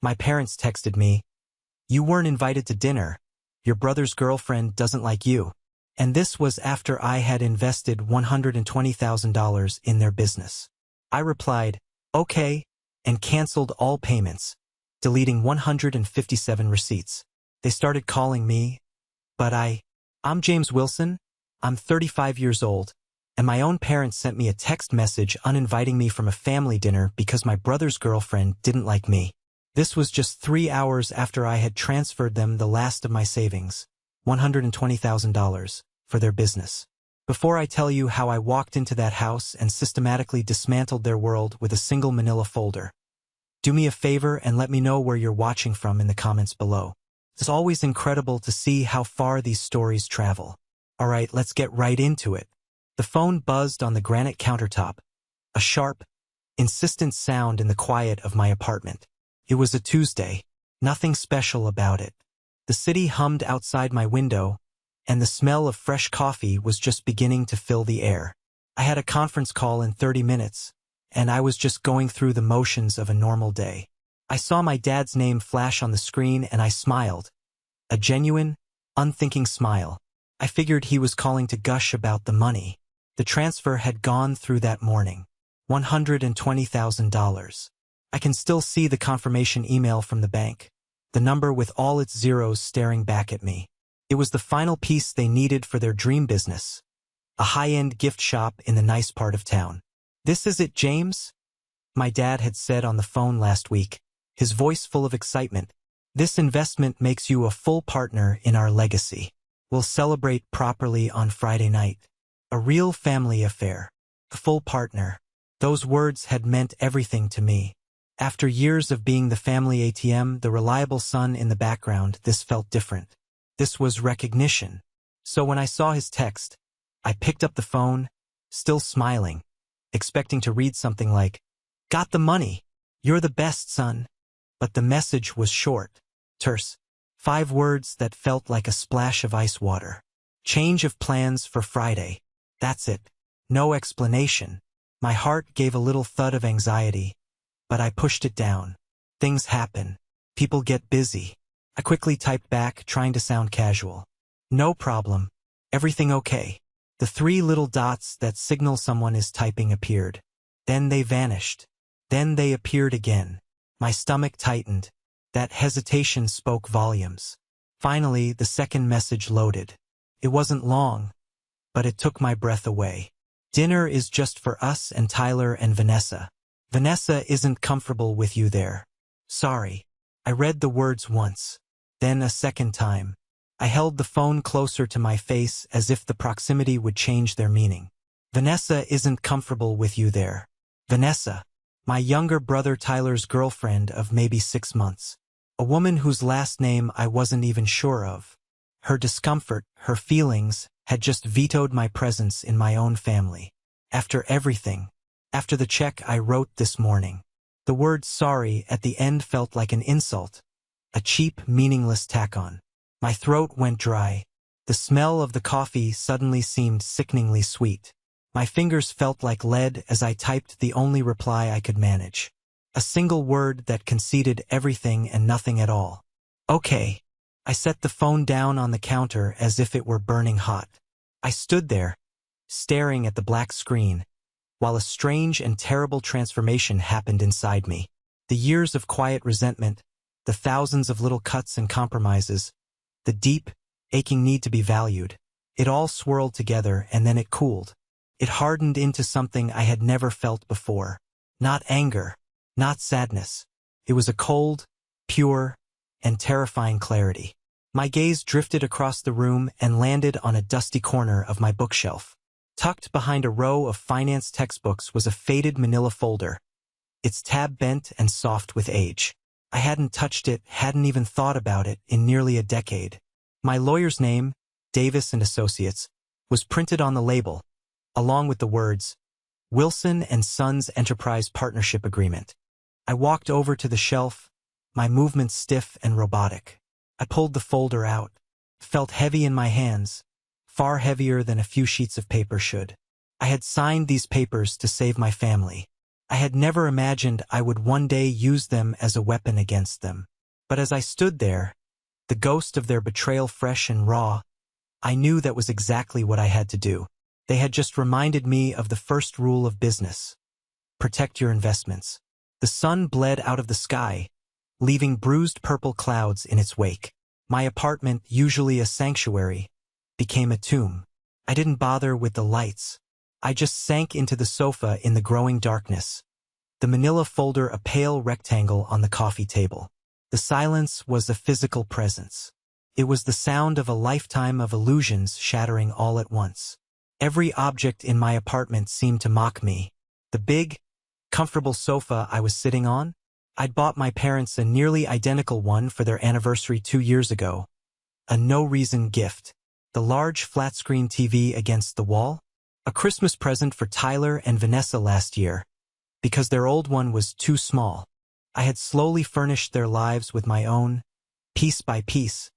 My parents texted me, "You weren't invited to dinner. Your brother's girlfriend doesn't like you." And this was after I had invested $120,000 in their business. I replied, "Okay," and canceled all payments, deleting 157 receipts. They started calling me, but I'm James Wilson, I'm 35 years old, and my own parents sent me a text message uninviting me from a family dinner because my brother's girlfriend didn't like me. This was just 3 hours after I had transferred them the last of my savings, $120,000, for their business. Before I tell you how I walked into that house and systematically dismantled their world with a single manila folder, do me a favor and let me know where you're watching from in the comments below. It's always incredible to see how far these stories travel. Alright, let's get right into it. The phone buzzed on the granite countertop, a sharp, insistent sound in the quiet of my apartment. It was a Tuesday. Nothing special about it. The city hummed outside my window, and the smell of fresh coffee was just beginning to fill the air. I had a conference call in 30 minutes, and I was just going through the motions of a normal day. I saw my dad's name flash on the screen and I smiled. A genuine, unthinking smile. I figured he was calling to gush about the money. The transfer had gone through that morning. $120,000. I can still see the confirmation email from the bank, the number with all its zeros staring back at me. It was the final piece they needed for their dream business, a high-end gift shop in the nice part of town. "This is it, James?" my dad had said on the phone last week, his voice full of excitement. "This investment makes you a full partner in our legacy. We'll celebrate properly on Friday night. A real family affair. A full partner." Those words had meant everything to me. After years of being the family ATM, the reliable son in the background, this felt different. This was recognition. So when I saw his text, I picked up the phone, still smiling, expecting to read something like, "Got the money. You're the best, son." But the message was short, terse. 5 words that felt like a splash of ice water. "Change of plans for Friday." That's it. No explanation. My heart gave a little thud of anxiety, but I pushed it down. Things happen. People get busy. I quickly typed back, trying to sound casual. "No problem. Everything okay." The 3 little dots that signal someone is typing appeared. Then they vanished. Then they appeared again. My stomach tightened. That hesitation spoke volumes. Finally, the second message loaded. It wasn't long, but it took my breath away. "Dinner is just for us and Tyler and Vanessa. Vanessa isn't comfortable with you there. Sorry." I read the words once, then a second time. I held the phone closer to my face as if the proximity would change their meaning. "Vanessa isn't comfortable with you there. Vanessa, my younger brother Tyler's girlfriend of maybe 6 months. A woman whose last name I wasn't even sure of. Her discomfort, her feelings, had just vetoed my presence in my own family. After everything, after the check I wrote this morning." The word "sorry" at the end felt like an insult, a cheap, meaningless tack-on. My throat went dry. The smell of the coffee suddenly seemed sickeningly sweet. My fingers felt like lead as I typed the only reply I could manage. A single word that conceded everything and nothing at all. "Okay." I set the phone down on the counter as if it were burning hot. I stood there, staring at the black screen, while a strange and terrible transformation happened inside me. The years of quiet resentment, the thousands of little cuts and compromises, the deep, aching need to be valued, it all swirled together and then it cooled. It hardened into something I had never felt before. Not anger, not sadness. It was a cold, pure, and terrifying clarity. My gaze drifted across the room and landed on a dusty corner of my bookshelf. Tucked behind a row of finance textbooks was a faded manila folder, its tab bent and soft with age. I hadn't touched it, hadn't even thought about it in nearly a decade. My lawyer's name, Davis & Associates, was printed on the label, along with the words, "Wilson & Sons Enterprise Partnership Agreement." I walked over to the shelf, my movements stiff and robotic. I pulled the folder out. It felt heavy in my hands, far heavier than a few sheets of paper should. I had signed these papers to save my family. I had never imagined I would one day use them as a weapon against them. But as I stood there, the ghost of their betrayal fresh and raw, I knew that was exactly what I had to do. They had just reminded me of the first rule of business. Protect your investments. The sun bled out of the sky, leaving bruised purple clouds in its wake. My apartment, usually a sanctuary, became a tomb. I didn't bother with the lights. I just sank into the sofa in the growing darkness, the manila folder a pale rectangle on the coffee table. The silence was a physical presence. It was the sound of a lifetime of illusions shattering all at once. Every object in my apartment seemed to mock me. The big, comfortable sofa I was sitting on? I'd bought my parents a nearly identical one for their anniversary 2 years ago. A no-reason gift. The large flat-screen TV against the wall? A Christmas present for Tyler and Vanessa last year, because their old one was too small. I had slowly furnished their lives with my own, piece by piece,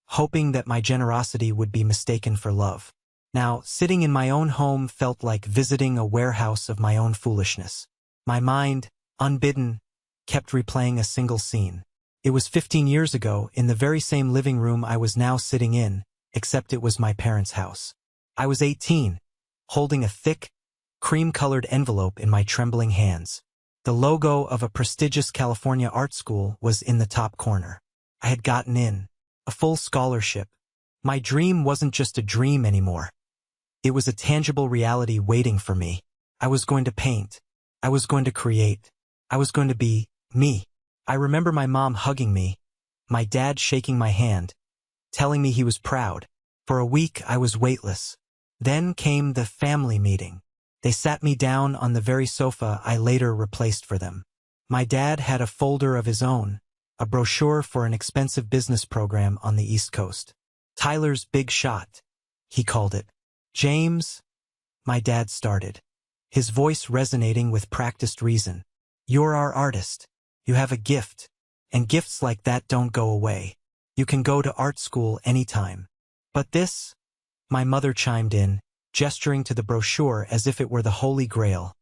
hoping that my generosity would be mistaken for love. Now, sitting in my own home felt like visiting a warehouse of my own foolishness. My mind, unbidden, kept replaying a single scene. It was 15 years ago, in the very same living room I was now sitting in, except it was my parents' house. I was 18, holding a thick, cream-colored envelope in my trembling hands. The logo of a prestigious California art school was in the top corner. I had gotten in, a full scholarship. My dream wasn't just a dream anymore. It was a tangible reality waiting for me. I was going to paint. I was going to create. I was going to be me. I remember my mom hugging me, my dad shaking my hand, telling me he was proud. For a week I was weightless. Then came the family meeting. They sat me down on the very sofa I later replaced for them. My dad had a folder of his own, a brochure for an expensive business program on the East Coast. Tyler's Big Shot, he called it. James, my dad started, his voice resonating with practiced reason. You're our artist. You have a gift, and gifts like that don't go away. You can go to art school anytime. But this, my mother chimed in, gesturing to the brochure as if it were the Holy Grail.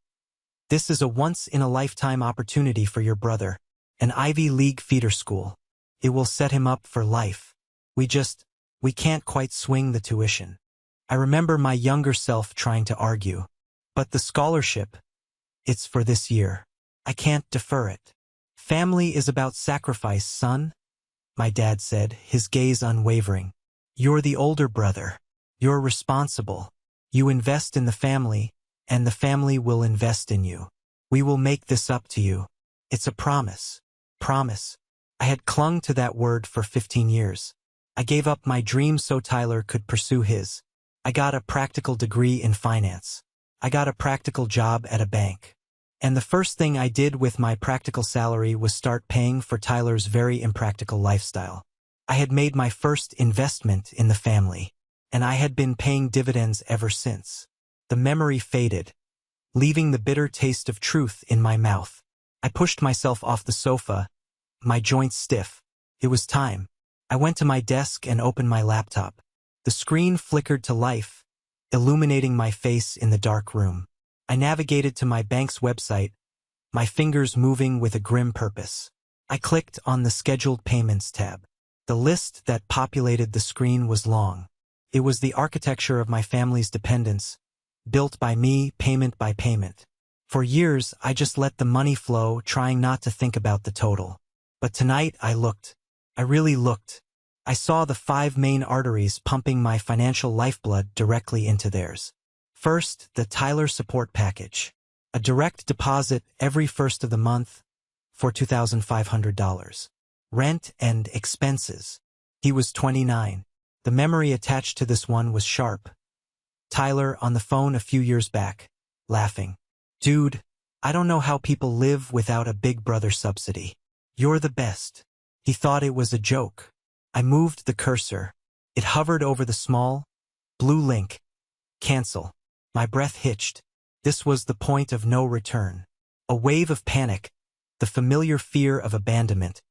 This is a once-in-a-lifetime opportunity for your brother, an Ivy League feeder school. It will set him up for life. We can't quite swing the tuition. I remember my younger self trying to argue. But the scholarship, it's for this year. I can't defer it. Family is about sacrifice, son, my dad said, his gaze unwavering. You're the older brother. You're responsible. You invest in the family, and the family will invest in you. We will make this up to you. It's a promise. Promise. I had clung to that word for 15 years. I gave up my dream so Tyler could pursue his. I got a practical degree in finance. I got a practical job at a bank. And the first thing I did with my practical salary was start paying for Tyler's very impractical lifestyle. I had made my first investment in the family, and I had been paying dividends ever since. The memory faded, leaving the bitter taste of truth in my mouth. I pushed myself off the sofa, my joints stiff. It was time. I went to my desk and opened my laptop. The screen flickered to life, illuminating my face in the dark room. I navigated to my bank's website, my fingers moving with a grim purpose. I clicked on the Scheduled Payments tab. The list that populated the screen was long. It was the architecture of my family's dependence, built by me, payment by payment. For years, I just let the money flow, trying not to think about the total. But tonight, I looked. I really looked. I saw the 5 main arteries pumping my financial lifeblood directly into theirs. First, the Tyler support package. A direct deposit every first of the month for $2,500. Rent and expenses. He was 29. The memory attached to this one was sharp. Tyler on the phone a few years back, laughing. Dude, I don't know how people live without a big brother subsidy. You're the best. He thought it was a joke. I moved the cursor. It hovered over the small, blue link. Cancel. My breath hitched. This was the point of no return. A wave of panic, the familiar fear of abandonment,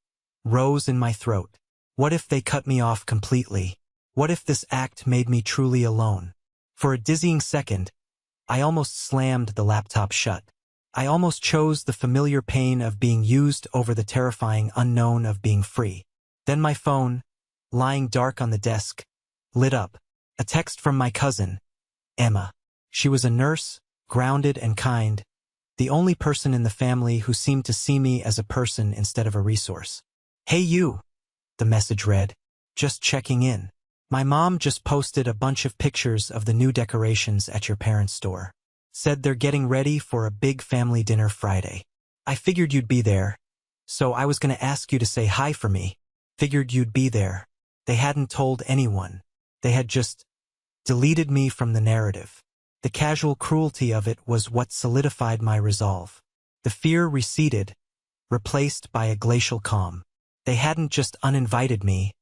rose in my throat. What if they cut me off completely? What if this act made me truly alone? For a dizzying second, I almost slammed the laptop shut. I almost chose the familiar pain of being used over the terrifying unknown of being free. Then my phone, lying dark on the desk, lit up. A text from my cousin, Emma. She was a nurse, grounded and kind, the only person in the family who seemed to see me as a person instead of a resource. "Hey you," the message read. "Just checking in. My mom just posted a bunch of pictures of the new decorations at your parents' store. Said they're getting ready for a big family dinner Friday. I figured you'd be there, so I was gonna ask you to say hi for me. Figured you'd be there." They hadn't told anyone. They had just deleted me from the narrative. The casual cruelty of it was what solidified my resolve. The fear receded, replaced by a glacial calm. They hadn't just uninvited me,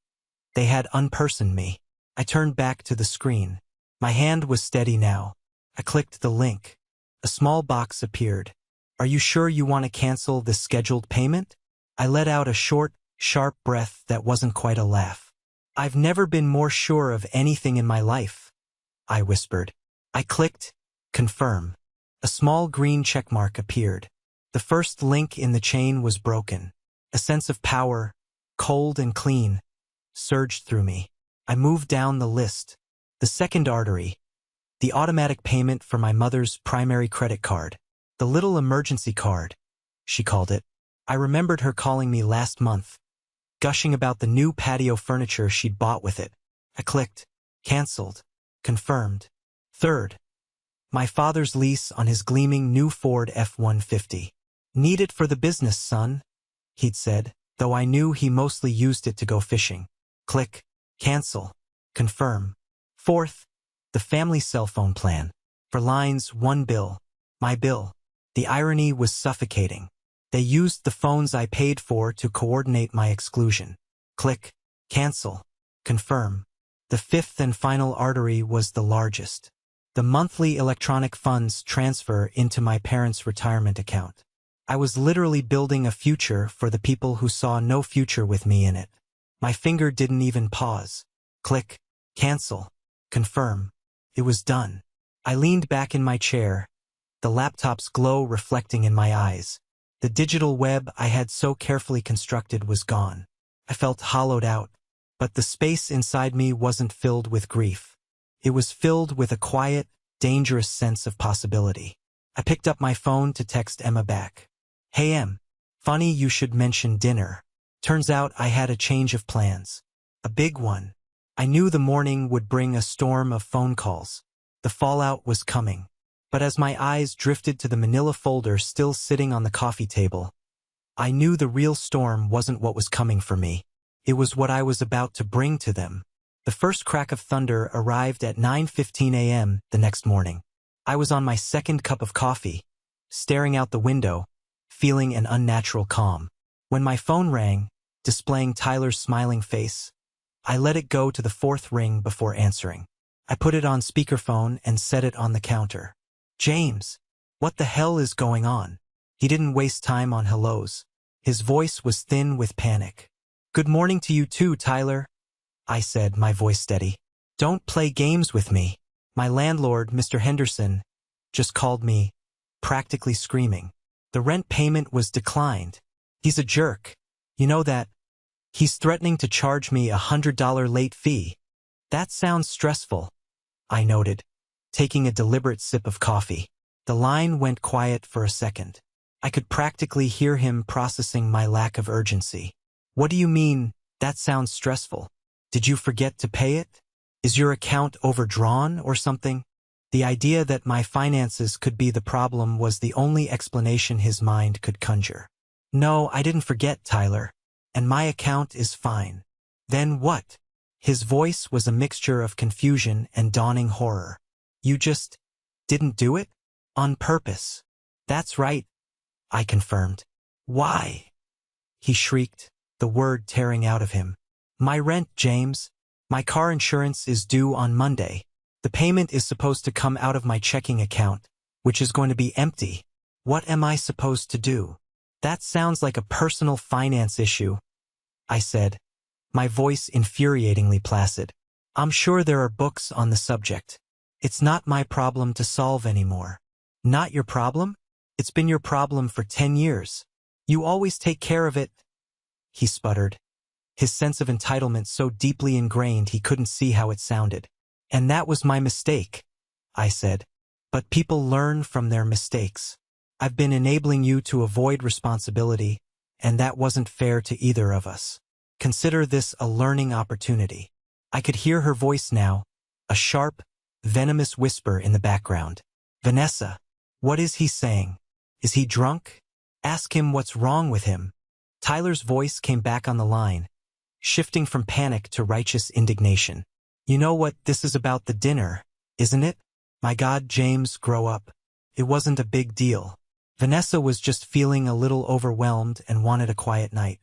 they had unpersoned me. I turned back to the screen. My hand was steady now. I clicked the link. A small box appeared. "Are you sure you want to cancel this scheduled payment?" I let out a short, sharp breath that wasn't quite a laugh. "I've never been more sure of anything in my life," I whispered. I clicked confirm. A small green checkmark appeared. The first link in the chain was broken. A sense of power, cold and clean, surged through me. I moved down the list. The second artery. The automatic payment for my mother's primary credit card. The little emergency card, she called it. I remembered her calling me last month, gushing about the new patio furniture she'd bought with it. I clicked canceled. Confirmed. Third. My father's lease on his gleaming new Ford F-150. "Need it for the business, son," he'd said, though I knew he mostly used it to go fishing. Click. Cancel. Confirm. Fourth. The family cell phone plan. For lines 1 bill. My bill. The irony was suffocating. They used the phones I paid for to coordinate my exclusion. Click. Cancel. Confirm. The fifth and final artery was the largest. The monthly electronic funds transfer into my parents' retirement account. I was literally building a future for the people who saw no future with me in it. My finger didn't even pause. Click. Cancel. Confirm. It was done. I leaned back in my chair, the laptop's glow reflecting in my eyes. The digital web I had so carefully constructed was gone. I felt hollowed out, but the space inside me wasn't filled with grief. It was filled with a quiet, dangerous sense of possibility. I picked up my phone to text Emma back. "Hey Em, funny you should mention dinner. Turns out I had a change of plans. A big one. I knew the morning would bring a storm of phone calls. The fallout was coming. But as my eyes drifted to the manila folder still sitting on the coffee table, I knew the real storm wasn't what was coming for me. It was what I was about to bring to them." The first crack of thunder arrived at 9:15 a.m. the next morning. I was on my second cup of coffee, staring out the window, feeling an unnatural calm. When my phone rang, displaying Tyler's smiling face, I let it go to the fourth ring before answering. I put it on speakerphone and set it on the counter. "James, what the hell is going on?" He didn't waste time on hellos. His voice was thin with panic. "Good morning to you too, Tyler," I said, my voice steady. "Don't play games with me. My landlord, Mr. Henderson, just called me, practically screaming. The rent payment was declined. He's a jerk. You know that. He's threatening to charge me a $100 late fee." "That sounds stressful," I noted, taking a deliberate sip of coffee. The line went quiet for a second. I could practically hear him processing my lack of urgency. "What do you mean, that sounds stressful? Did you forget to pay it? Is your account overdrawn or something?" The idea that my finances could be the problem was the only explanation his mind could conjure. "No, I didn't forget, Tyler. And my account is fine." "Then what?" His voice was a mixture of confusion and dawning horror. "You just didn't do it? On purpose?" "That's right," I confirmed. "Why?" he shrieked, the word tearing out of him. "My rent, James. My car insurance is due on Monday. The payment is supposed to come out of my checking account, which is going to be empty. What am I supposed to do?" "That sounds like a personal finance issue," I said, my voice infuriatingly placid. "I'm sure there are books on the subject. It's not my problem to solve anymore." "Not your problem? It's been your problem for 10 years. You always take care of it, he sputtered, his sense of entitlement so deeply ingrained he couldn't see how it sounded. And that was my mistake, I said. But people learn from their mistakes. I've been enabling you to avoid responsibility, and that wasn't fair to either of us. Consider this a learning opportunity. I could hear her voice now, a sharp, venomous whisper in the background. Vanessa, what is he saying? Is he drunk? Ask him what's wrong with him. Tyler's voice came back on the line, shifting from panic to righteous indignation. You know what this is about, the dinner, isn't it? My God, James, grow up. It wasn't a big deal. Vanessa was just feeling a little overwhelmed and wanted a quiet night.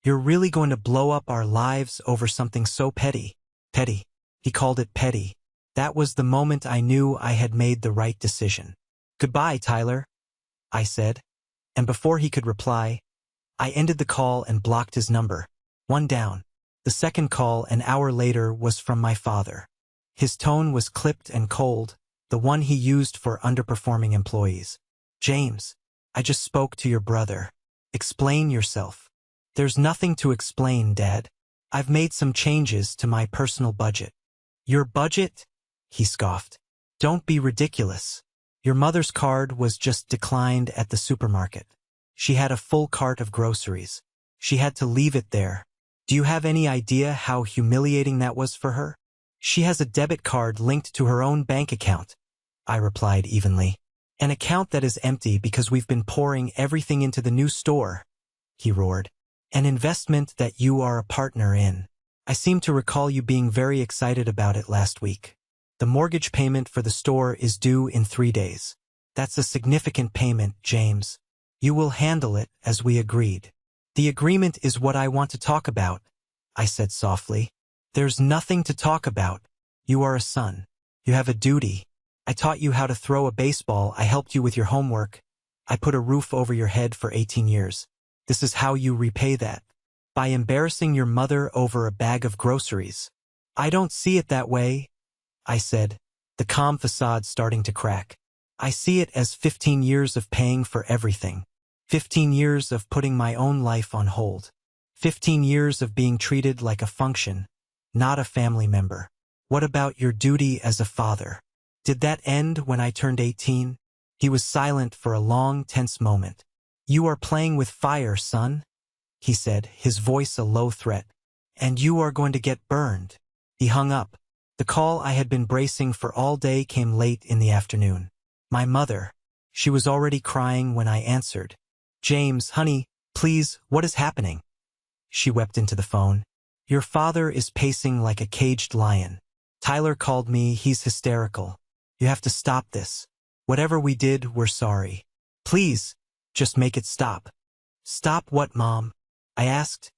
You're really going to blow up our lives over something so petty? Petty. He called it petty. That was the moment I knew I had made the right decision. Goodbye, Tyler, I said. And before he could reply, I ended the call and blocked his number. One down. The second call an hour later was from my father. His tone was clipped and cold, the one he used for underperforming employees. James, I just spoke to your brother. Explain yourself. There's nothing to explain, Dad. I've made some changes to my personal budget. Your budget? He scoffed. Don't be ridiculous. Your mother's card was just declined at the supermarket. She had a full cart of groceries. She had to leave it there. Do you have any idea how humiliating that was for her? She has a debit card linked to her own bank account, I replied evenly. An account that is empty because we've been pouring everything into the new store, he roared. An investment that you are a partner in. I seem to recall you being very excited about it last week. The mortgage payment for the store is due in 3 days. That's a significant payment, James. You will handle it as we agreed. The agreement is what I want to talk about, I said softly. There's nothing to talk about. You are a son. You have a duty. I taught you how to throw a baseball. I helped you with your homework. I put a roof over your head for 18 years. This is how you repay that. By embarrassing your mother over a bag of groceries. I don't see it that way, I said, the calm facade starting to crack. I see it as 15 years of paying for everything. 15 years of putting my own life on hold. 15 years of being treated like a function, not a family member. What about your duty as a father? Did that end when I turned 18? He was silent for a long, tense moment. You are playing with fire, son, he said, his voice a low threat. And you are going to get burned. He hung up. The call I had been bracing for all day came late in the afternoon. My mother. She was already crying when I answered. James, honey, please, what is happening? She wept into the phone. Your father is pacing like a caged lion. Tyler called me, he's hysterical. You have to stop this. Whatever we did, we're sorry. Please, just make it stop. Stop what, Mom? I asked,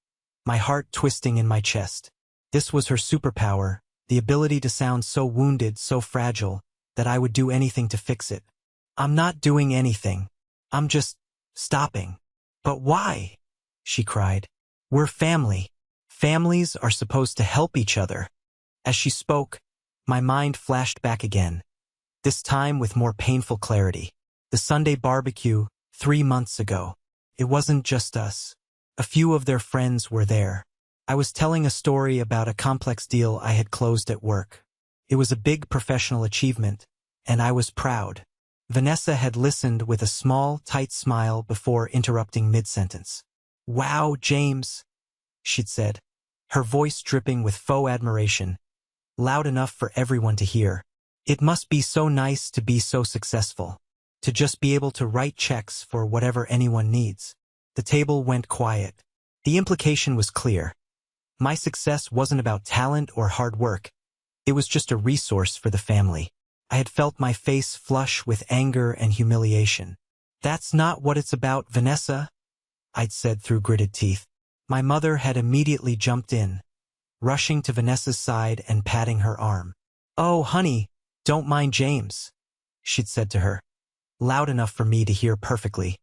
my heart twisting in my chest. This was her superpower, the ability to sound so wounded, so fragile, that I would do anything to fix it. I'm not doing anything. I'm just stopping. But why? She cried. We're family. Families are supposed to help each other. As she spoke, my mind flashed back again, this time with more painful clarity. The Sunday barbecue, 3 months ago. It wasn't just us. A few of their friends were there. I was telling a story about a complex deal I had closed at work. It was a big professional achievement, and I was proud. Vanessa had listened with a small, tight smile before interrupting mid-sentence. Wow, James, she'd said, her voice dripping with faux admiration, loud enough for everyone to hear. It must be so nice to be so successful, to just be able to write checks for whatever anyone needs. The table went quiet. The implication was clear. My success wasn't about talent or hard work. It was just a resource for the family. I had felt my face flush with anger and humiliation. That's not what it's about, Vanessa, I'd said through gritted teeth. My mother had immediately jumped in, rushing to Vanessa's side and patting her arm. Oh, honey, don't mind James, she'd said to her, loud enough for me to hear perfectly.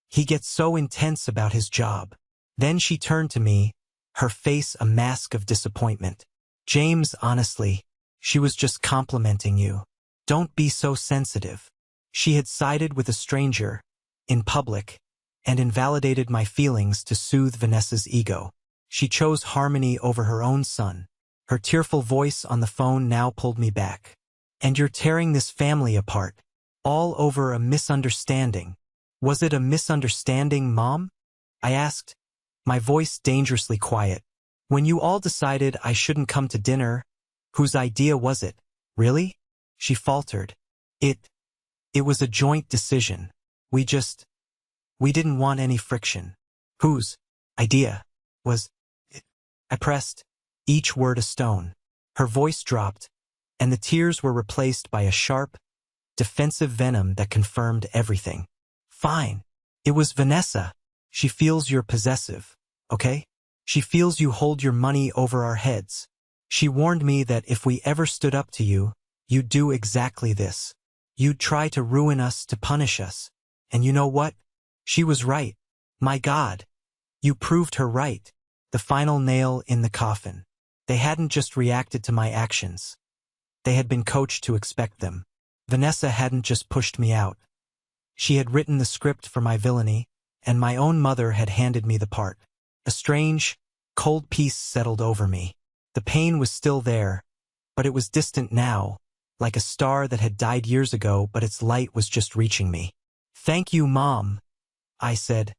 He gets so intense about his job. Then she turned to me, her face a mask of disappointment. James, honestly, she was just complimenting you. Don't be so sensitive. She had sided with a stranger, in public, and invalidated my feelings to soothe Vanessa's ego. She chose harmony over her own son. Her tearful voice on the phone now pulled me back. And you're tearing this family apart, all over a misunderstanding. Was it a misunderstanding, Mom? I asked, my voice dangerously quiet. When you all decided I shouldn't come to dinner, whose idea was it, really? She faltered. It was a joint decision. We didn't want any friction. Whose idea was it? I pressed, each word a stone. Her voice dropped, and the tears were replaced by a sharp, defensive venom that confirmed everything. Fine. It was Vanessa. She feels you're possessive, okay? She feels you hold your money over our heads. She warned me that if we ever stood up to you, you'd do exactly this. You'd try to ruin us to punish us. And you know what? She was right. My God. You proved her right. The final nail in the coffin. They hadn't just reacted to my actions. They had been coached to expect them. Vanessa hadn't just pushed me out. She had written the script for my villainy, and my own mother had handed me the part. A strange, cold peace settled over me. The pain was still there, but it was distant now, like a star that had died years ago, but its light was just reaching me. Thank you, Mom, I said,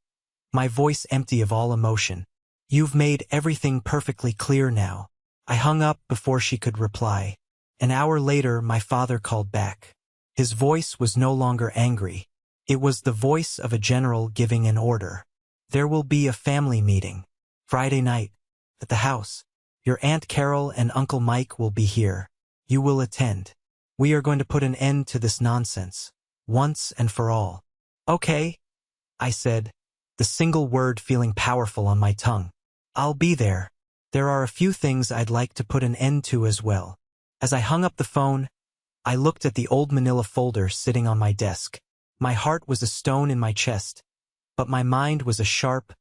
my voice empty of all emotion. You've made everything perfectly clear now. I hung up before she could reply. An hour later, my father called back. His voice was no longer angry. It was the voice of a general giving an order. There will be a family meeting. Friday night. At the house. Your Aunt Carol and Uncle Mike will be here. You will attend. We are going to put an end to this nonsense. Once and for all. Okay, I said, the single word feeling powerful on my tongue. I'll be there. There are a few things I'd like to put an end to as well. As I hung up the phone, I looked at the old manila folder sitting on my desk. My heart was a stone in my chest, but my mind was a sharp,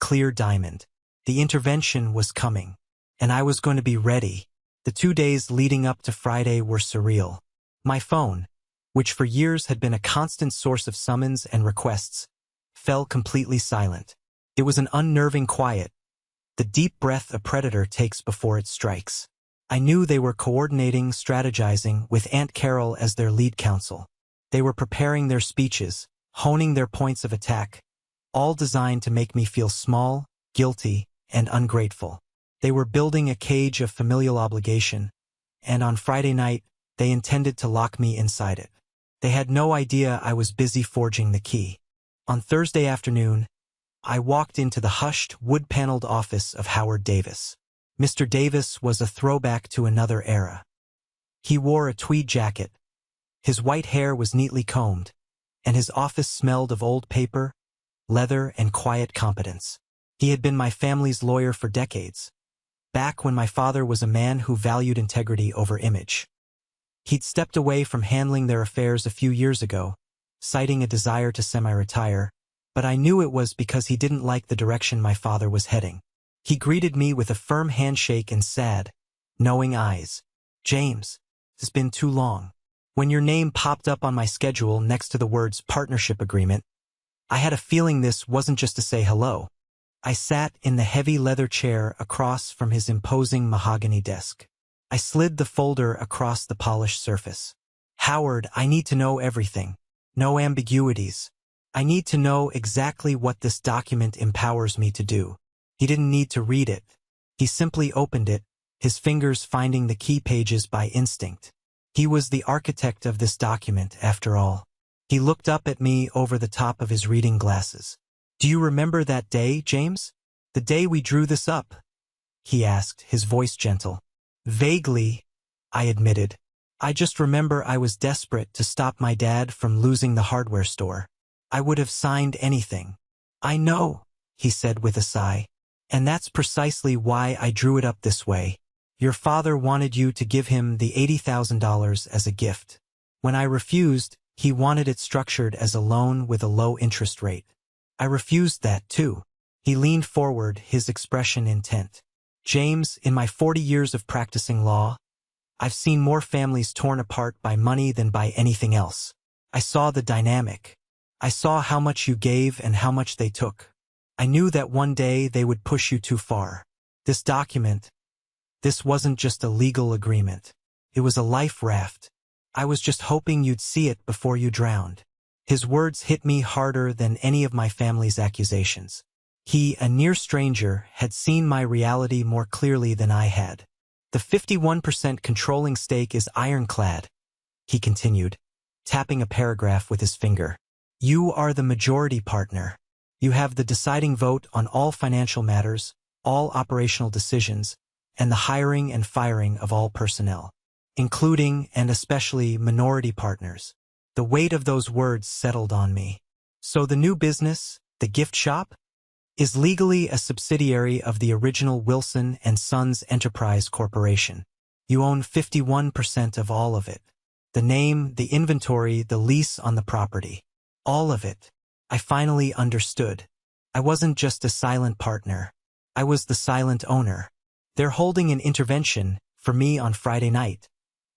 clear diamond. The intervention was coming, and I was going to be ready. The 2 days leading up to Friday were surreal. My phone, which for years had been a constant source of summons and requests, fell completely silent. It was an unnerving quiet, the deep breath a predator takes before it strikes. I knew they were coordinating, strategizing, with Aunt Carol as their lead counsel. They were preparing their speeches, honing their points of attack, all designed to make me feel small, guilty, and ungrateful. They were building a cage of familial obligation, and on Friday night, they intended to lock me inside it. They had no idea I was busy forging the key. On Thursday afternoon, I walked into the hushed, wood-paneled office of Howard Davis. Mr. Davis was a throwback to another era. He wore a tweed jacket. His white hair was neatly combed, and his office smelled of old paper, leather, and quiet competence. He had been my family's lawyer for decades, back when my father was a man who valued integrity over image. He'd stepped away from handling their affairs a few years ago, citing a desire to semi-retire, but I knew it was because he didn't like the direction my father was heading. He greeted me with a firm handshake and sad, knowing eyes. James, it's been too long. When your name popped up on my schedule next to the words partnership agreement, I had a feeling this wasn't just to say hello. I sat in the heavy leather chair across from his imposing mahogany desk. I slid the folder across the polished surface. Howard, I need to know everything. No ambiguities. I need to know exactly what this document empowers me to do. He didn't need to read it. He simply opened it, his fingers finding the key pages by instinct. He was the architect of this document, after all. He looked up at me over the top of his reading glasses. Do you remember that day, James? The day we drew this up? He asked, his voice gentle. Vaguely, I admitted. I just remember I was desperate to stop my dad from losing the hardware store. I would have signed anything. I know, he said with a sigh. And that's precisely why I drew it up this way. Your father wanted you to give him the $80,000 as a gift. When I refused, he wanted it structured as a loan with a low interest rate. I refused that too. He leaned forward, his expression intent. James, in my 40 years of practicing law, I've seen more families torn apart by money than by anything else. I saw the dynamic. I saw how much you gave and how much they took. I knew that one day they would push you too far. This document, this wasn't just a legal agreement. It was a life raft. I was just hoping you'd see it before you drowned. His words hit me harder than any of my family's accusations. He, a near stranger, had seen my reality more clearly than I had. The 51% controlling stake is ironclad, he continued, tapping a paragraph with his finger. You are the majority partner. You have the deciding vote on all financial matters, all operational decisions, and the hiring and firing of all personnel, including and especially minority partners. The weight of those words settled on me. So the new business, the gift shop, is legally a subsidiary of the original Wilson & Sons Enterprise Corporation. You own 51% of all of it. The name, the inventory, the lease on the property. All of it. I finally understood. I wasn't just a silent partner. I was the silent owner. They're holding an intervention for me on Friday night,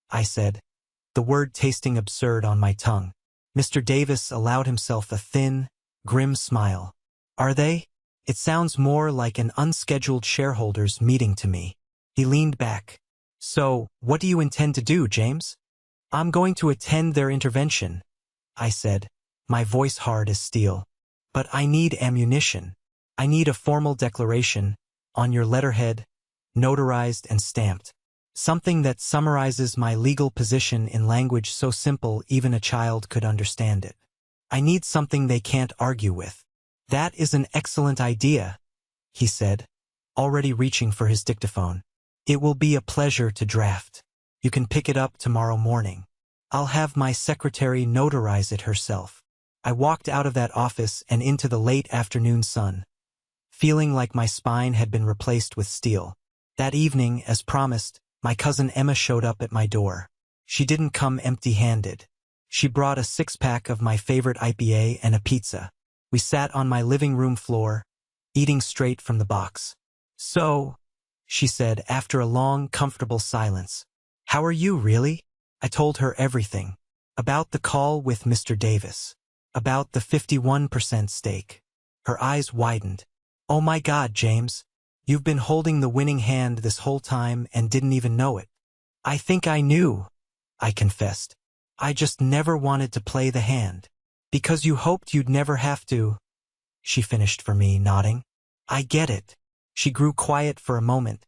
I said, the word tasting absurd on my tongue. Mr. Davis allowed himself a thin, grim smile. Are they? It sounds more like an unscheduled shareholders meeting to me. He leaned back. So, what do you intend to do, James? I'm going to attend their intervention, I said, my voice hard as steel. But I need ammunition. I need a formal declaration, on your letterhead, notarized and stamped. Something that summarizes my legal position in language so simple even a child could understand it. I need something they can't argue with. That is an excellent idea, he said, already reaching for his dictaphone. It will be a pleasure to draft. You can pick it up tomorrow morning. I'll have my secretary notarize it herself. I walked out of that office and into the late afternoon sun, feeling like my spine had been replaced with steel. That evening, as promised, my cousin Emma showed up at my door. She didn't come empty-handed. She brought a six-pack of my favorite IPA and a pizza. We sat on my living room floor, eating straight from the box. So, she said after a long, comfortable silence, how are you, really? I told her everything. About the call with Mr. Davis. About the 51% stake. Her eyes widened. Oh my God, James. You've been holding the winning hand this whole time and didn't even know it. I think I knew, I confessed. I just never wanted to play the hand. Because you hoped you'd never have to, she finished for me, nodding. I get it. She grew quiet for a moment,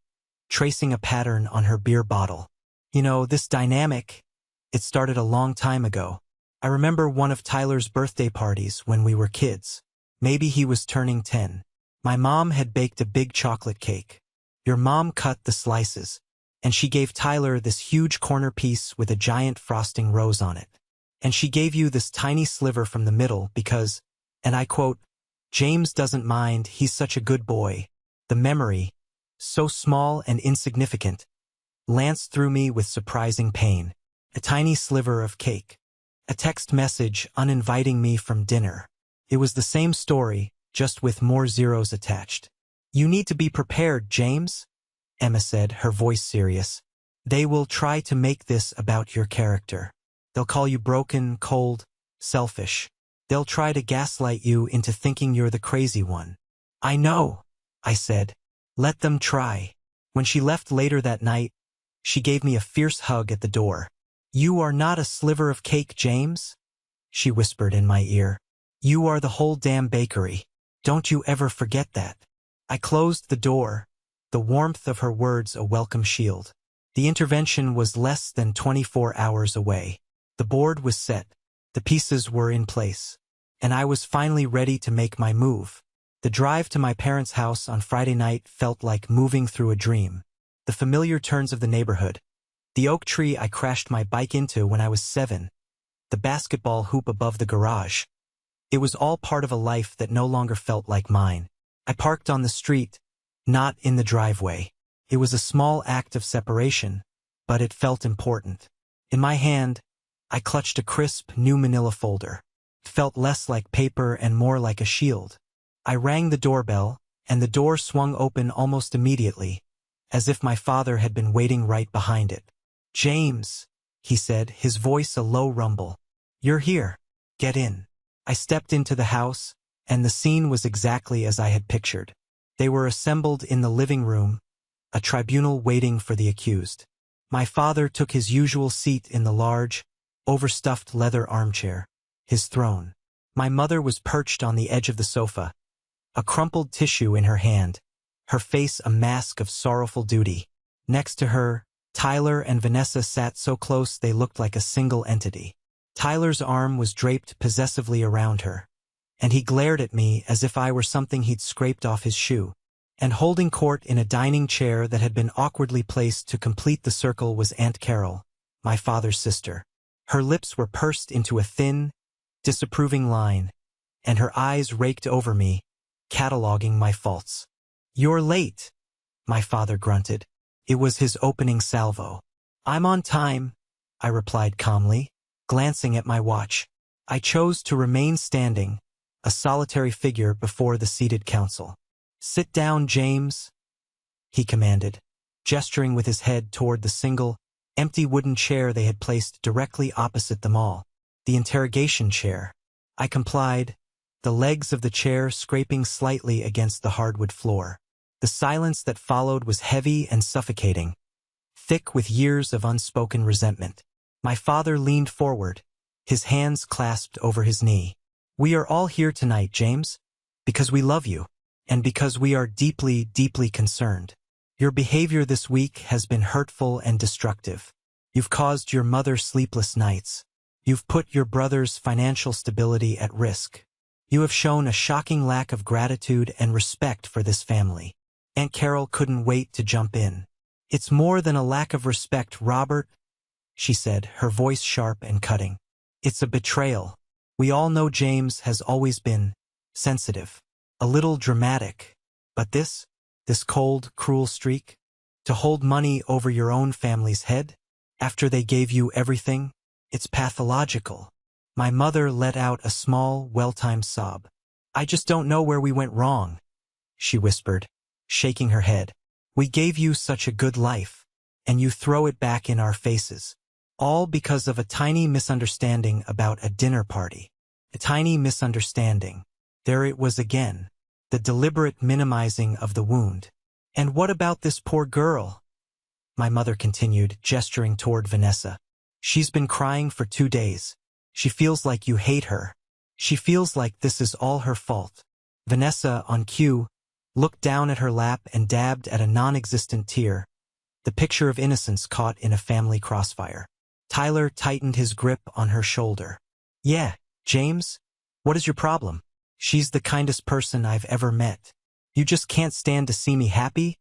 tracing a pattern on her beer bottle. You know, this dynamic, it started a long time ago. I remember one of Tyler's birthday parties when we were kids. Maybe he was turning 10. My mom had baked a big chocolate cake. Your mom cut the slices, and she gave Tyler this huge corner piece with a giant frosting rose on it. And she gave you this tiny sliver from the middle because, and I quote, James doesn't mind, he's such a good boy. The memory, so small and insignificant, lanced through me with surprising pain. A tiny sliver of cake. A text message uninviting me from dinner. It was the same story, just with more zeros attached. You need to be prepared, James, Emma said, her voice serious. They will try to make this about your character. They'll call you broken, cold, selfish. They'll try to gaslight you into thinking you're the crazy one. I know, I said. Let them try. When she left later that night, she gave me a fierce hug at the door. You are not a sliver of cake, James, she whispered in my ear. You are the whole damn bakery. Don't you ever forget that. I closed the door, the warmth of her words a welcome shield. The intervention was less than 24 hours away. The board was set, the pieces were in place, and I was finally ready to make my move. The drive to my parents' house on Friday night felt like moving through a dream. The familiar turns of the neighborhood, the oak tree I crashed my bike into when I was 7, the basketball hoop above the garage. It was all part of a life that no longer felt like mine. I parked on the street, not in the driveway. It was a small act of separation, but it felt important. In my hand, I clutched a crisp, new manila folder. It felt less like paper and more like a shield. I rang the doorbell, and the door swung open almost immediately, as if my father had been waiting right behind it. James, he said, his voice a low rumble. You're here. Get in. I stepped into the house, and the scene was exactly as I had pictured. They were assembled in the living room, a tribunal waiting for the accused. My father took his usual seat in the large, overstuffed leather armchair, his throne. My mother was perched on the edge of the sofa, a crumpled tissue in her hand, her face a mask of sorrowful duty. Next to her, Tyler and Vanessa sat so close they looked like a single entity. Tyler's arm was draped possessively around her, and he glared at me as if I were something he'd scraped off his shoe. And holding court in a dining chair that had been awkwardly placed to complete the circle was Aunt Carol, my father's sister. Her lips were pursed into a thin, disapproving line, and her eyes raked over me, cataloging my faults. "You're late," my father grunted. It was his opening salvo. "I'm on time," I replied calmly, glancing at my watch. I chose to remain standing, a solitary figure before the seated council. "Sit down, James," he commanded, gesturing with his head toward the single, empty wooden chair they had placed directly opposite them all. The interrogation chair. I complied, the legs of the chair scraping slightly against the hardwood floor. The silence that followed was heavy and suffocating, thick with years of unspoken resentment. My father leaned forward, his hands clasped over his knee. "We are all here tonight, James, because we love you, and because we are deeply, deeply concerned. Your behavior this week has been hurtful and destructive. You've caused your mother sleepless nights. You've put your brother's financial stability at risk. You have shown a shocking lack of gratitude and respect for this family." Aunt Carol couldn't wait to jump in. "It's more than a lack of respect, Robert," she said, her voice sharp and cutting. "It's a betrayal. We all know James has always been sensitive, a little dramatic, but this cold, cruel streak, to hold money over your own family's head, after they gave you everything, it's pathological." My mother let out a small, well-timed sob. "I just don't know where we went wrong," she whispered, shaking her head. "We gave you such a good life, and you throw it back in our faces. All because of a tiny misunderstanding about a dinner party. A tiny misunderstanding. There it was again, the deliberate minimizing of the wound. And what about this poor girl?" my mother continued, gesturing toward Vanessa. "She's been crying for 2 days. She feels like you hate her. She feels like this is all her fault." Vanessa, on cue, looked down at her lap and dabbed at a non-existent tear, the picture of innocence caught in a family crossfire. Tyler tightened his grip on her shoulder. "Yeah, James, what is your problem? She's the kindest person I've ever met. You just can't stand to see me happy,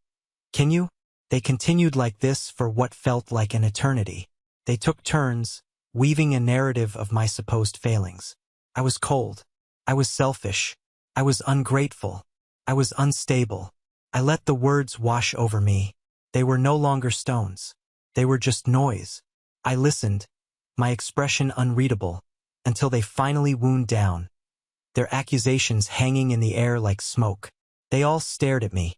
can you?" They continued like this for what felt like an eternity. They took turns, weaving a narrative of my supposed failings. I was cold. I was selfish. I was ungrateful. I was unstable. I let the words wash over me. They were no longer stones. They were just noise. I listened, my expression unreadable, until they finally wound down, their accusations hanging in the air like smoke. They all stared at me,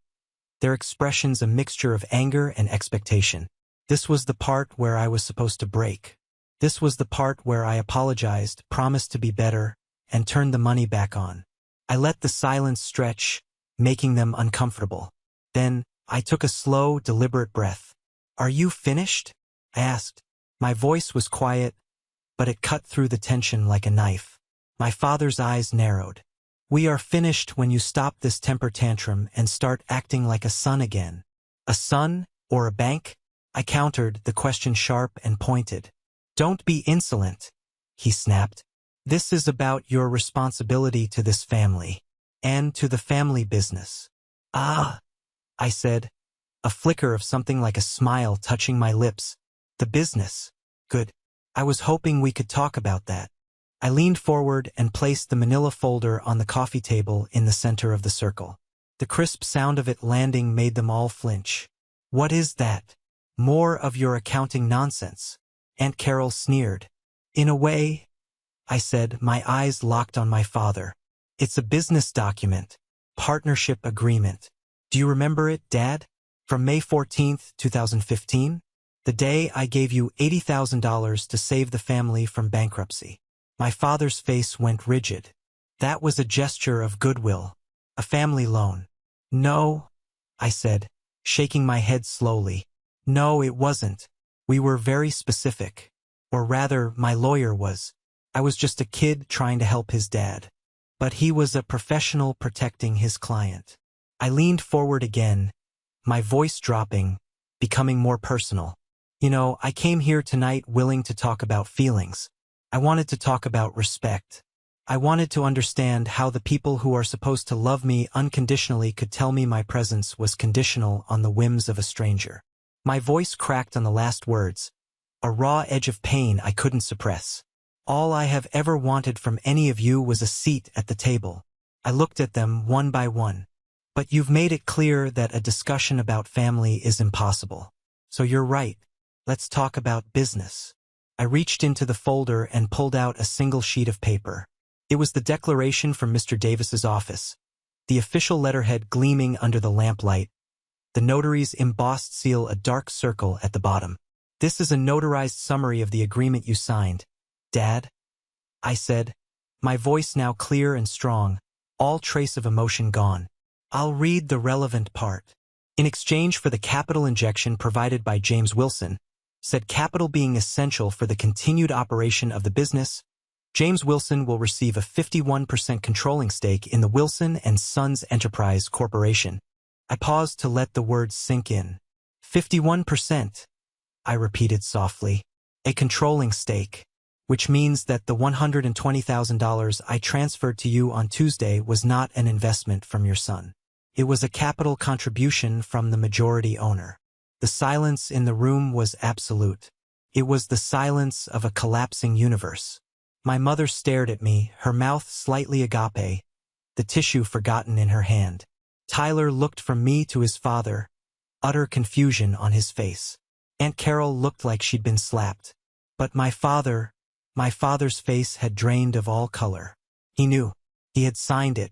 their expressions a mixture of anger and expectation. This was the part where I was supposed to break. This was the part where I apologized, promised to be better, and turned the money back on. I let the silence stretch, making them uncomfortable. Then, I took a slow, deliberate breath. "Are you finished?" I asked. My voice was quiet, but it cut through the tension like a knife. My father's eyes narrowed. "We are finished when you stop this temper tantrum and start acting like a son again." "A son, or a bank?" I countered, the question sharp and pointed. "Don't be insolent," he snapped. "This is about your responsibility to this family, and to the family business." "Ah," I said, a flicker of something like a smile touching my lips. "The business. Good. I was hoping we could talk about that." I leaned forward and placed the manila folder on the coffee table in the center of the circle. The crisp sound of it landing made them all flinch. "What is that?" "More of your accounting nonsense," Aunt Carol sneered. "In a way," I said, my eyes locked on my father. "It's a business document. Partnership agreement. Do you remember it, Dad? From May 14th, 2015? The day I gave you $80,000 to save the family from bankruptcy." My father's face went rigid. That was a gesture of goodwill. A family loan. No, I said, shaking my head slowly. No, it wasn't. We were very specific. Or rather, my lawyer was. I was just a kid trying to help his dad. But he was a professional protecting his client. I leaned forward again, my voice dropping, becoming more personal. I came here tonight willing to talk about feelings. I wanted to talk about respect. I wanted to understand how the people who are supposed to love me unconditionally could tell me my presence was conditional on the whims of a stranger. My voice cracked on the last words, a raw edge of pain I couldn't suppress. All I have ever wanted from any of you was a seat at the table. I looked at them one by one. But you've made it clear that a discussion about family is impossible. So you're right. Let's talk about business. I reached into the folder and pulled out a single sheet of paper. It was the declaration from Mr. Davis's office, the official letterhead gleaming under the lamplight, the notary's embossed seal a dark circle at the bottom. This is a notarized summary of the agreement you signed, Dad, I said, my voice now clear and strong, all trace of emotion gone. I'll read the relevant part. In exchange for the capital injection provided by James Wilson, said capital being essential for the continued operation of the business, James Wilson will receive a 51% controlling stake in the Wilson & Sons Enterprise Corporation. I paused to let the words sink in. 51%, I repeated softly. A controlling stake, which means that the $120,000 I transferred to you on Tuesday was not an investment from your son. It was a capital contribution from the majority owner. The silence in the room was absolute. It was the silence of a collapsing universe. My mother stared at me, her mouth slightly agape, the tissue forgotten in her hand. Tyler looked from me to his father, utter confusion on his face. Aunt Carol looked like she'd been slapped. But my father's face had drained of all color. He knew. He had signed it.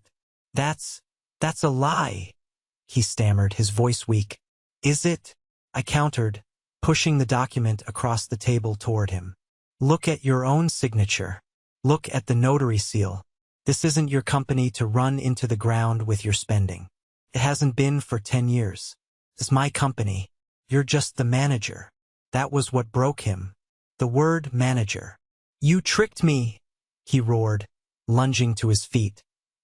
That's a lie, he stammered, his voice weak. Is it? I countered, pushing the document across the table toward him. Look at your own signature. Look at the notary seal. This isn't your company to run into the ground with your spending. It hasn't been for 10 years. It's my company. You're just the manager. That was what broke him. The word manager. You tricked me, he roared, lunging to his feet,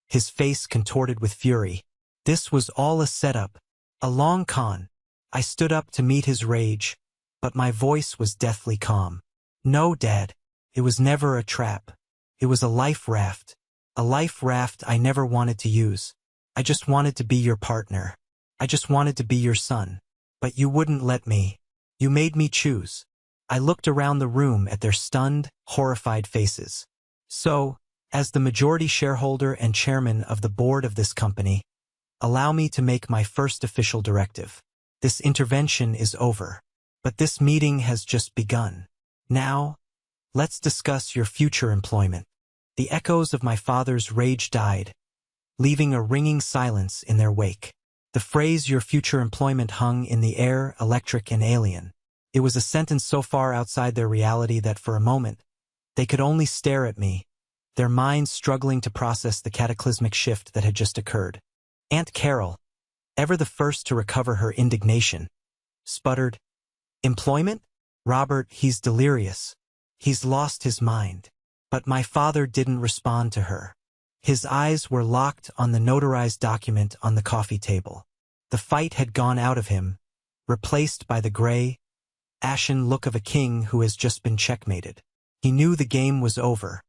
his face contorted with fury. This was all a setup, a long con. I stood up to meet his rage, but my voice was deathly calm. No, Dad, it was never a trap. It was a life raft I never wanted to use. I just wanted to be your partner. I just wanted to be your son. But you wouldn't let me. You made me choose. I looked around the room at their stunned, horrified faces. So, as the majority shareholder and chairman of the board of this company, allow me to make my first official directive. This intervention is over. But this meeting has just begun. Now, let's discuss your future employment. The echoes of my father's rage died, leaving a ringing silence in their wake. The phrase your future employment hung in the air, electric and alien. It was a sentence so far outside their reality that for a moment, they could only stare at me, their minds struggling to process the cataclysmic shift that had just occurred. Aunt Carol, ever the first to recover her indignation, sputtered, "Employment? Robert, he's delirious. He's lost his mind." But my father didn't respond to her. His eyes were locked on the notarized document on the coffee table. The fight had gone out of him, replaced by the gray, ashen look of a king who has just been checkmated. He knew the game was over.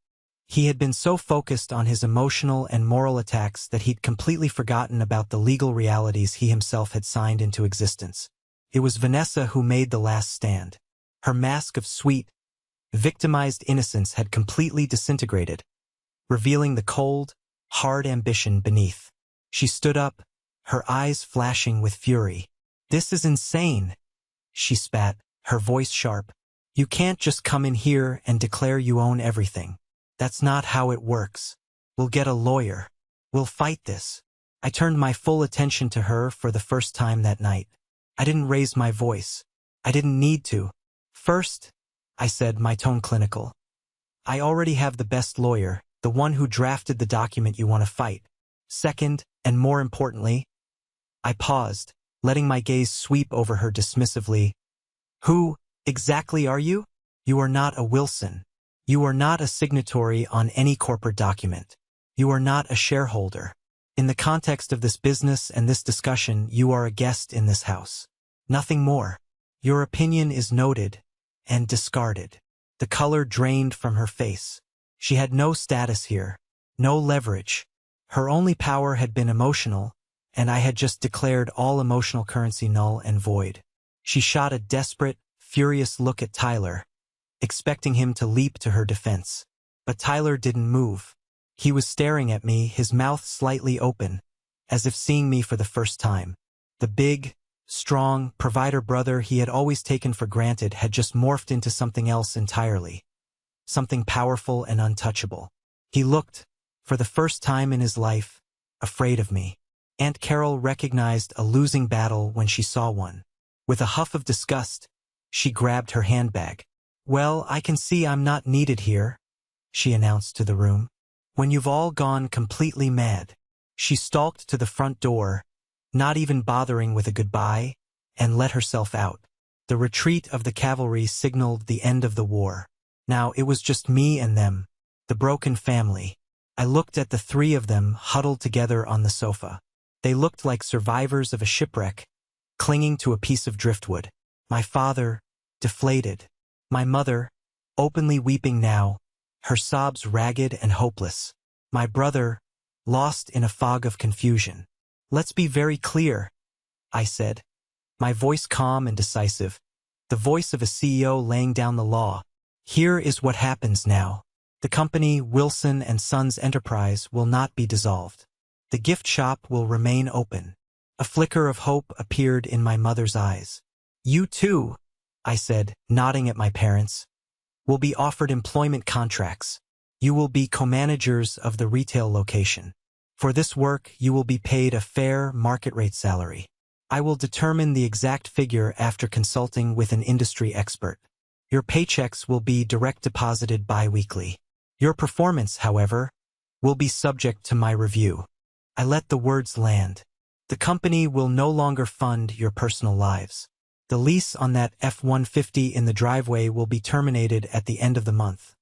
He had been so focused on his emotional and moral attacks that he'd completely forgotten about the legal realities he himself had signed into existence. It was Vanessa who made the last stand. Her mask of sweet, victimized innocence had completely disintegrated, revealing the cold, hard ambition beneath. She stood up, her eyes flashing with fury. "This is insane," she spat, her voice sharp. "You can't just come in here and declare you own everything. That's not how it works. We'll get a lawyer. We'll fight this." I turned my full attention to her for the first time that night. I didn't raise my voice. I didn't need to. "First," I said, my tone clinical, I already have the best lawyer, the one who drafted the document you want to fight. Second, and more importantly, I paused, letting my gaze sweep over her dismissively. Who exactly are you? You are not a Wilson. You are not a signatory on any corporate document. You are not a shareholder. In the context of this business and this discussion, you are a guest in this house. Nothing more. Your opinion is noted and discarded. The color drained from her face. She had no status here, no leverage. Her only power had been emotional, and I had just declared all emotional currency null and void. She shot a desperate, furious look at Tyler, expecting him to leap to her defense. But Tyler didn't move. He was staring at me, his mouth slightly open, as if seeing me for the first time. The big, strong, provider brother he had always taken for granted had just morphed into something else entirely. Something powerful and untouchable. He looked, for the first time in his life, afraid of me. Aunt Carol recognized a losing battle when she saw one. With a huff of disgust, she grabbed her handbag. "Well, I can see I'm not needed here," she announced to the room. "When you've all gone completely mad." She stalked to the front door, not even bothering with a goodbye, and let herself out. The retreat of the cavalry signaled the end of the war. Now it was just me and them, the broken family. I looked at the three of them huddled together on the sofa. They looked like survivors of a shipwreck, clinging to a piece of driftwood. My father, deflated. My mother, openly weeping now, her sobs ragged and hopeless. My brother, lost in a fog of confusion. "Let's be very clear," I said, my voice calm and decisive, the voice of a CEO laying down the law. "Here is what happens now. The company, Wilson and Sons Enterprise, will not be dissolved. The gift shop will remain open." A flicker of hope appeared in my mother's eyes. "You too," I said, nodding at my parents, "will be offered employment contracts. You will be co-managers of the retail location. For this work, you will be paid a fair market rate salary. I will determine the exact figure after consulting with an industry expert. Your paychecks will be direct deposited bi-weekly. Your performance, however, will be subject to my review." I let the words land. "The company will no longer fund your personal lives. The lease on that F-150 in the driveway will be terminated at the end of the month.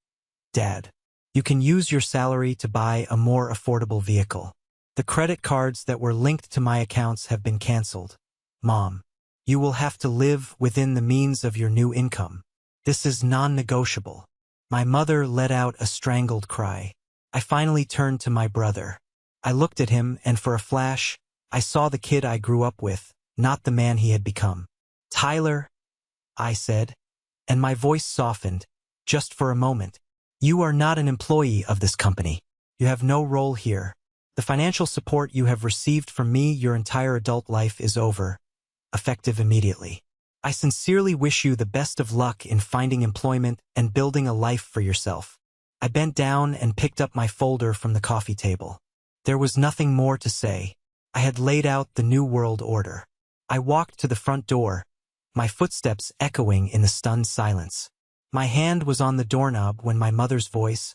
Dad, you can use your salary to buy a more affordable vehicle. The credit cards that were linked to my accounts have been canceled. Mom, you will have to live within the means of your new income. This is non-negotiable." My mother let out a strangled cry. I finally turned to my brother. I looked at him, and for a flash, I saw the kid I grew up with, not the man he had become. "Tyler," I said, and my voice softened, just for a moment. "You are not an employee of this company. You have no role here. The financial support you have received from me your entire adult life is over, effective immediately. I sincerely wish you the best of luck in finding employment and building a life for yourself." I bent down and picked up my folder from the coffee table. There was nothing more to say. I had laid out the new world order. I walked to the front door, my footsteps echoing in the stunned silence. My hand was on the doorknob when my mother's voice,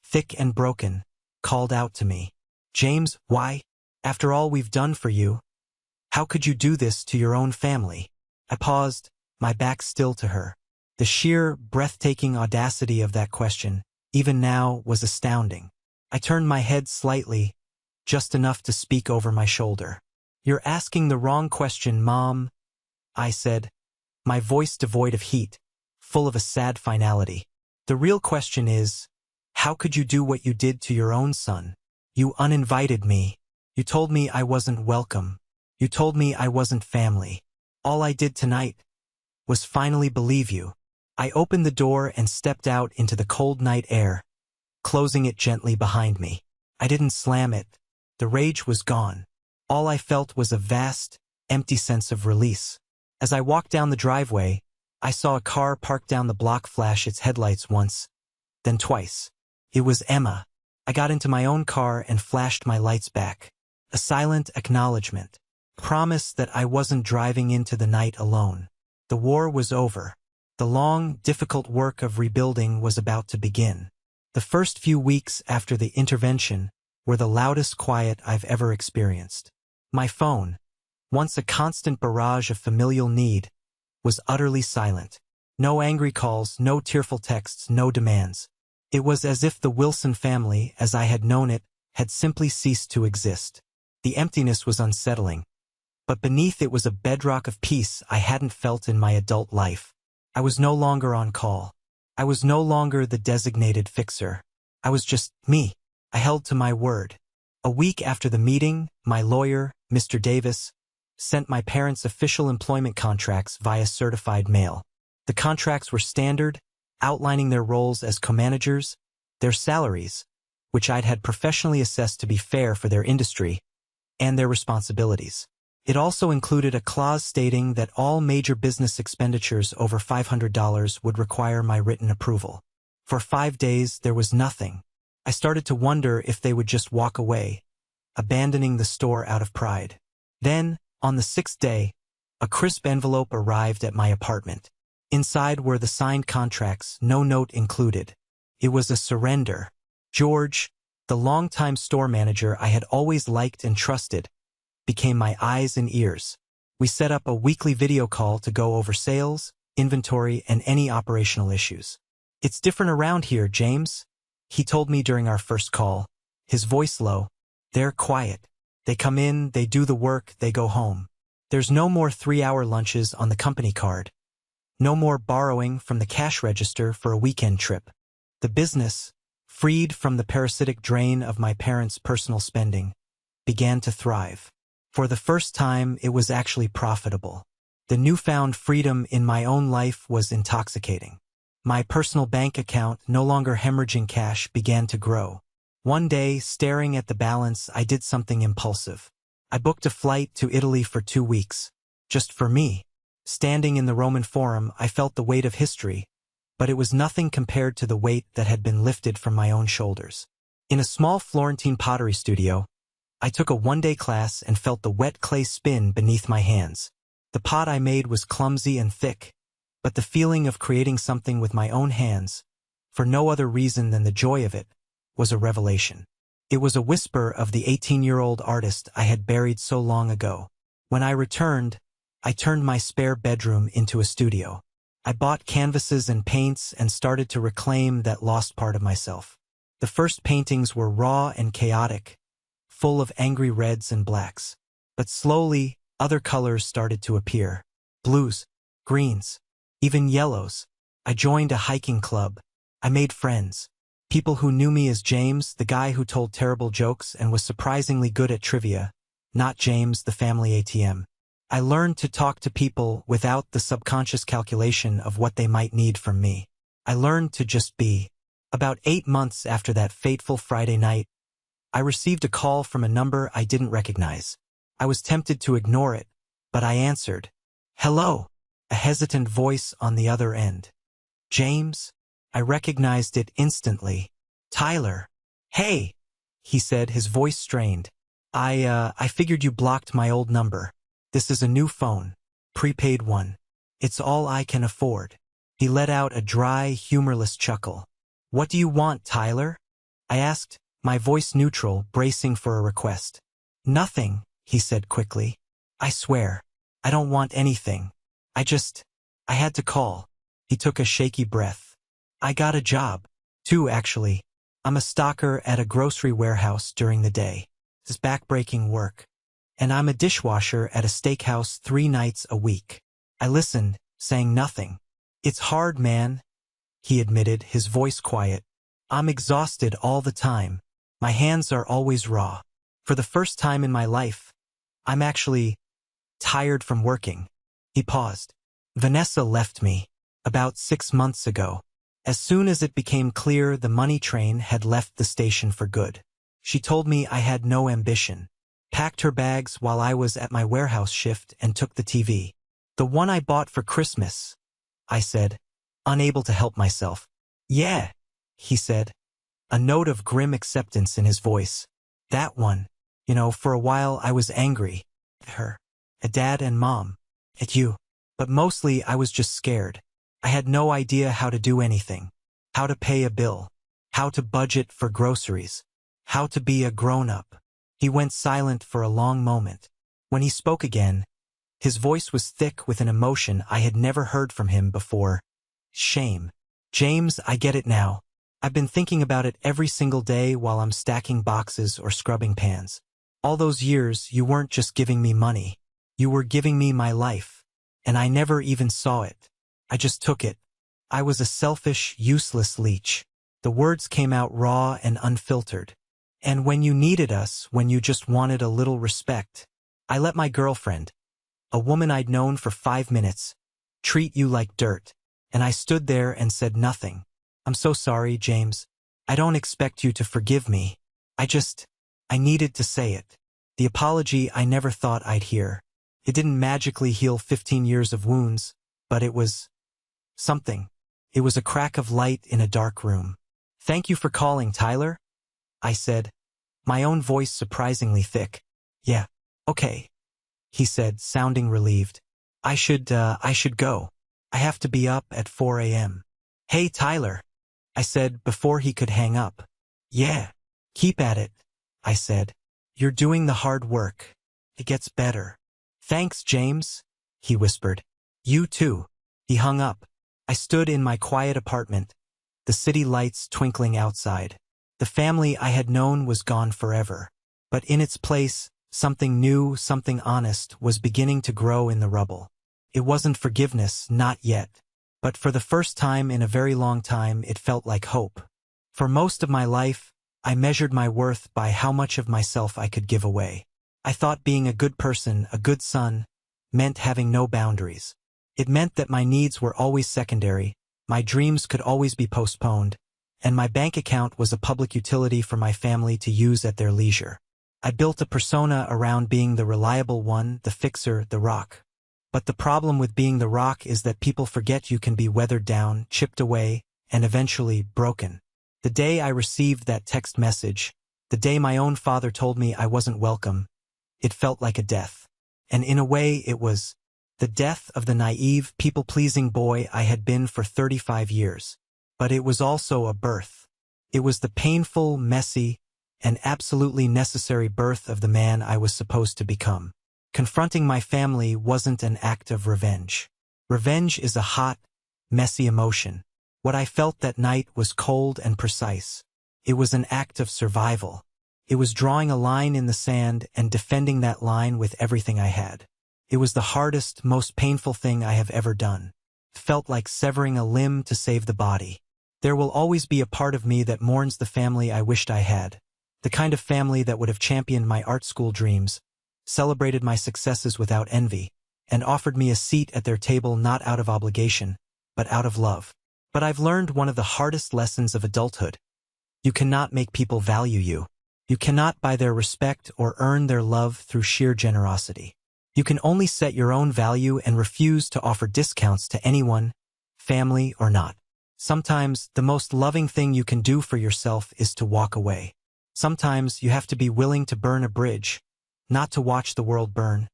thick and broken, called out to me. "James, why? After all we've done for you, how could you do this to your own family?" I paused, my back still to her. The sheer, breathtaking audacity of that question, even now, was astounding. I turned my head slightly, just enough to speak over my shoulder. "You're asking the wrong question, Mom," I said, my voice devoid of heat, full of a sad finality. "The real question is, how could you do what you did to your own son? You uninvited me. You told me I wasn't welcome. You told me I wasn't family. All I did tonight was finally believe you." I opened the door and stepped out into the cold night air, closing it gently behind me. I didn't slam it. The rage was gone. All I felt was a vast, empty sense of release. As I walked down the driveway, I saw a car parked down the block flash its headlights once, then twice. It was Emma. I got into my own car and flashed my lights back. A silent acknowledgement. Promise that I wasn't driving into the night alone. The war was over. The long, difficult work of rebuilding was about to begin. The first few weeks after the intervention were the loudest quiet I've ever experienced. My phone, once a constant barrage of familial need, was utterly silent. No angry calls, no tearful texts, no demands. It was as if the Wilson family, as I had known it, had simply ceased to exist. The emptiness was unsettling, but beneath it was a bedrock of peace I hadn't felt in my adult life. I was no longer on call. I was no longer the designated fixer. I was just me. I held to my word. A week after the meeting, my lawyer, Mr. Davis, sent my parents' official employment contracts via certified mail. The contracts were standard, outlining their roles as co-managers, their salaries, which I'd had professionally assessed to be fair for their industry, and their responsibilities. It also included a clause stating that all major business expenditures over $500 would require my written approval. For 5 days, there was nothing. I started to wonder if they would just walk away, abandoning the store out of pride. Then, on the 6th day, a crisp envelope arrived at my apartment. Inside were the signed contracts, no note included. It was a surrender. George, the longtime store manager I had always liked and trusted, became my eyes and ears. We set up a weekly video call to go over sales, inventory, and any operational issues. "It's different around here, James," he told me during our first call, his voice low. "They're quiet. They come in, they do the work, they go home. There's no more 3-hour lunches on the company card. No more borrowing from the cash register for a weekend trip. The business, freed from the parasitic drain of my parents' personal spending, began to thrive. For the first time, it was actually profitable. The newfound freedom in my own life was intoxicating. My personal bank account, no longer hemorrhaging cash, began to grow. One day, staring at the balance, I did something impulsive. I booked a flight to Italy for 2 weeks. Just for me. Standing in the Roman Forum, I felt the weight of history, but it was nothing compared to the weight that had been lifted from my own shoulders. In a small Florentine pottery studio, I took a 1-day class and felt the wet clay spin beneath my hands. The pot I made was clumsy and thick, but the feeling of creating something with my own hands, for no other reason than the joy of it, was a revelation. It was a whisper of the 18-year-old artist I had buried so long ago. When I returned, I turned my spare bedroom into a studio. I bought canvases and paints and started to reclaim that lost part of myself. The first paintings were raw and chaotic, full of angry reds and blacks. But slowly, other colors started to appear. Blues, greens, even yellows. I joined a hiking club. I made friends. People who knew me as James, the guy who told terrible jokes and was surprisingly good at trivia, not James, the family ATM. I learned to talk to people without the subconscious calculation of what they might need from me. I learned to just be. About 8 months after that fateful Friday night, I received a call from a number I didn't recognize. I was tempted to ignore it, but I answered. "Hello," a hesitant voice on the other end. "James?" I recognized it instantly. "Tyler." "Hey," he said, his voice strained. I figured you blocked my old number. This is a new phone. Prepaid one. It's all I can afford." He let out a dry, humorless chuckle. "What do you want, Tyler?" I asked, my voice neutral, bracing for a request. "Nothing," he said quickly. "I swear, I don't want anything. I had to call." He took a shaky breath. "I got a job. 2, actually. I'm a stocker at a grocery warehouse during the day. It's backbreaking work. And I'm a dishwasher at a steakhouse 3 nights a week." I listened, saying nothing. "It's hard, man," he admitted, his voice quiet. "I'm exhausted all the time. My hands are always raw. For the first time in my life, I'm actually tired from working." He paused. "Vanessa left me about 6 months ago. As soon as it became clear the money train had left the station for good. She told me I had no ambition, packed her bags while I was at my warehouse shift and took the TV. "The one I bought for Christmas," I said, unable to help myself. "Yeah," he said, a note of grim acceptance in his voice. "That one. For a while I was angry at her, at Dad and Mom, at you. But mostly I was just scared. I had no idea how to do anything, how to pay a bill, how to budget for groceries, how to be a grown-up. He went silent for a long moment. When he spoke again, his voice was thick with an emotion I had never heard from him before. Shame. James, I get it now. I've been thinking about it every single day while I'm stacking boxes or scrubbing pans. All those years, you weren't just giving me money. You were giving me my life. And I never even saw it. I just took it. I was a selfish, useless leech. The words came out raw and unfiltered. And when you needed us, when you just wanted a little respect, I let my girlfriend, a woman I'd known for 5 minutes, treat you like dirt. And I stood there and said nothing. I'm so sorry, James. I don't expect you to forgive me. I needed to say it. The apology I never thought I'd hear. It didn't magically heal 15 years of wounds, but it was something. It was a crack of light in a dark room. Thank you for calling, Tyler, I said, my own voice surprisingly thick. Yeah, okay, he said, sounding relieved. I should go. I have to be up at 4 a.m. Hey, Tyler, I said before he could hang up. Yeah, keep at it, I said. You're doing the hard work. It gets better. Thanks, James, he whispered. You too. He hung up. I stood in my quiet apartment, the city lights twinkling outside. The family I had known was gone forever. But in its place, something new, something honest, was beginning to grow in the rubble. It wasn't forgiveness, not yet. But for the first time in a very long time, it felt like hope. For most of my life, I measured my worth by how much of myself I could give away. I thought being a good person, a good son, meant having no boundaries. It meant that my needs were always secondary, my dreams could always be postponed, and my bank account was a public utility for my family to use at their leisure. I built a persona around being the reliable one, the fixer, the rock. But the problem with being the rock is that people forget you can be weathered down, chipped away, and eventually broken. The day I received that text message, the day my own father told me I wasn't welcome, it felt like a death. And in a way, it was the death of the naive, people-pleasing boy I had been for 35 years. But it was also a birth. It was the painful, messy, and absolutely necessary birth of the man I was supposed to become. Confronting my family wasn't an act of revenge. Revenge is a hot, messy emotion. What I felt that night was cold and precise. It was an act of survival. It was drawing a line in the sand and defending that line with everything I had. It was the hardest, most painful thing I have ever done. It felt like severing a limb to save the body. There will always be a part of me that mourns the family I wished I had. The kind of family that would have championed my art school dreams, celebrated my successes without envy, and offered me a seat at their table not out of obligation, but out of love. But I've learned one of the hardest lessons of adulthood. You cannot make people value you. You cannot buy their respect or earn their love through sheer generosity. You can only set your own value and refuse to offer discounts to anyone, family or not. Sometimes the most loving thing you can do for yourself is to walk away. Sometimes you have to be willing to burn a bridge, not to watch the world burn,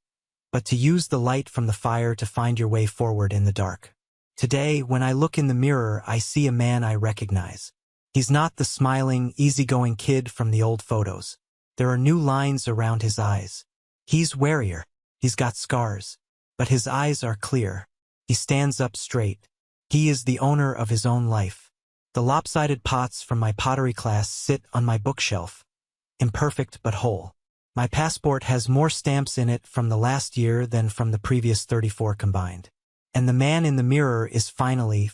but to use the light from the fire to find your way forward in the dark. Today, when I look in the mirror, I see a man I recognize. He's not the smiling, easygoing kid from the old photos. There are new lines around his eyes. He's warier. He's got scars. But his eyes are clear. He stands up straight. He is the owner of his own life. The lopsided pots from my pottery class sit on my bookshelf, imperfect but whole. My passport has more stamps in it from the last year than from the previous 34 combined. And the man in the mirror is finally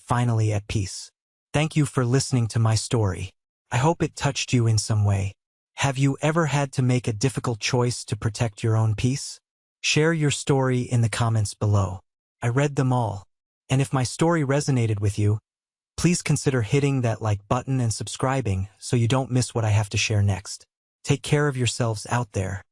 at peace. Thank you for listening to my story. I hope it touched you in some way. Have you ever had to make a difficult choice to protect your own peace? Share your story in the comments below. I read them all. And if my story resonated with you, please consider hitting that like button and subscribing so you don't miss what I have to share next. Take care of yourselves out there.